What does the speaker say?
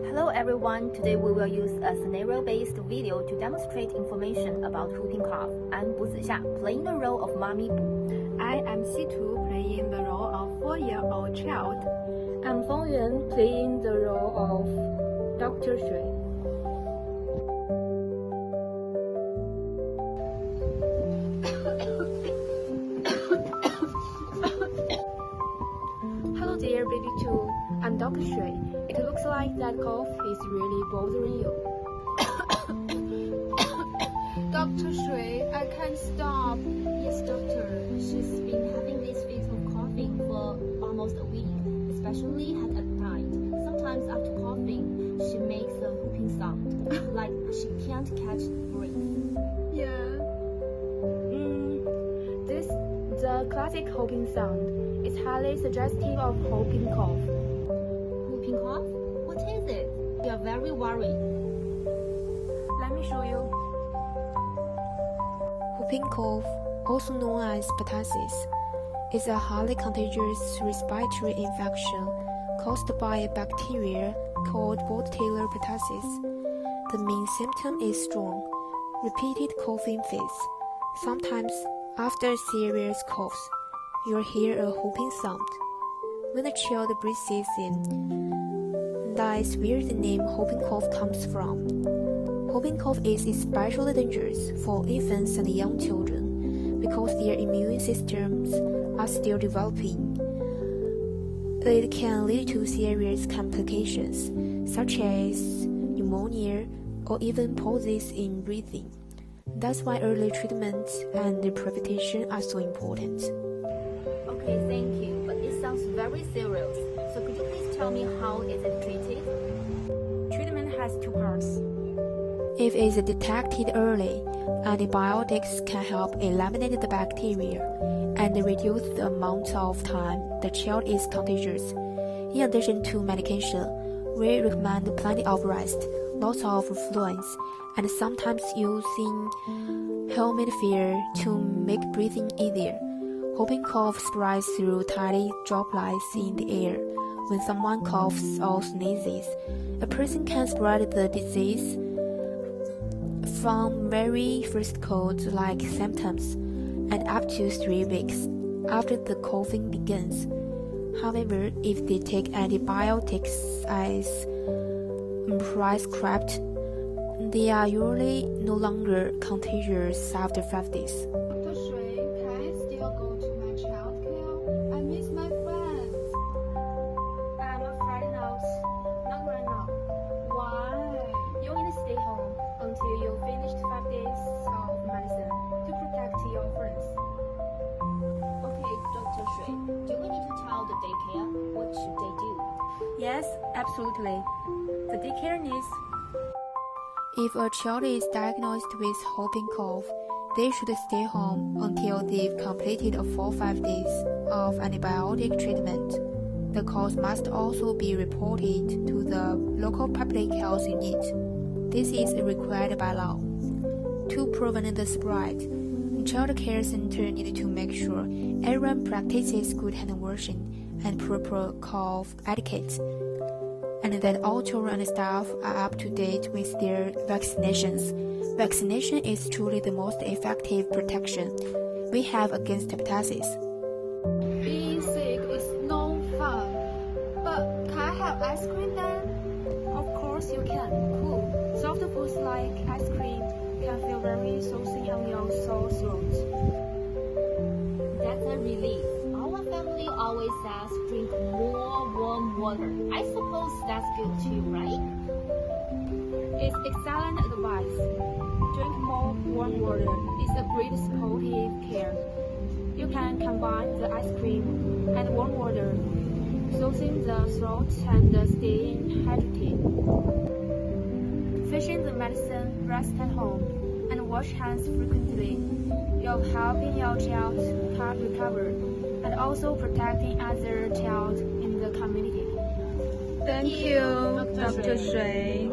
Hello everyone, today we will use a scenario-based video to demonstrate information about whooping cough. I'm Bu Zixia, playing the role of Mommy Bu. I am Situ, playing the role of 4-year-old child. I'm Feng Yuan, playing the role of Dr. Shui. Hello dear baby 2, I'm Dr. Shui. It looks like that cough is really bothering you. Dr. Shui, I can't stop. Yes, doctor. She's been having these fits of coughing for almost a week, especially at night. Sometimes after coughing, she makes a whooping sound, like she can't catch breath. Yeah. This the classic whooping sound. It's highly suggestive of whooping cough. Whooping cough? What is it? We are very worried. Let me show you. Whooping cough, also known as pertussis, is a highly contagious respiratory infection caused by a bacteria called Bordetella pertussis. The main symptom is strong, repeated coughing fits. Sometimes, after serious coughs, you'll hear a whooping sound. When a child breathes in, that is where the name whooping cough comes from. Whooping cough is especially dangerous for infants and young children because their immune systems are still developing. It can lead to serious complications such as pneumonia or even pauses in breathing. That's why early treatment and prevention are so important. Okay, thank you, but it sounds very serious. So could you please tell me how is it treated? Treatment has two parts. If it is detected early, antibiotics can help eliminate the bacteria and reduce the amount of time the child is contagious. In addition to medication, we recommend plenty of rest, lots of fluids, and sometimes using humidifier to make breathing easier. Whooping cough spreads through tiny droplets in the air. When someone coughs or sneezes, a person can spread the disease from very first cold-like symptoms and up to 3 weeks after the coughing begins. However, if they take antibiotics as prescribed, they are usually no longer contagious after 5 days. Dr. Shui, can I still go to my childcare? I miss my friends. I'm afraid not. Not right now. Why? You need to stay home until you finished 5 days of medicine to protect your friends. Okay, Dr. Shui, do we need to tell the daycare? What should they do? Yes, absolutely. The daycare needs. If a child is diagnosed with whooping cough, they should stay home until they've completed 4 or 5 days of antibiotic treatment. The cause must also be reported to the local public health unit. This is required by law. To prevent the spread, child care center need to make sure everyone practices good hand washing and proper cough etiquette, and that all children and staff are up to date with their vaccinations. Vaccination is truly the most effective protection we have against pertussis. Being sick is no fun. But can I have ice cream then? Of course you can. Cool. Soft foods like ice cream can feel very saucy on your sore throat. That's a relief. Our family always says drink more warm water. I suppose that's good too, right? It's excellent advice. Drink more warm water. It's a great supportive care. You can combine the ice cream and warm water, soothing the throat and staying hydrated. Finishing the medicine, rest at home, and wash hands frequently. You're helping your child recover, and also protecting other child in the community. Thank you, Dr. Shui.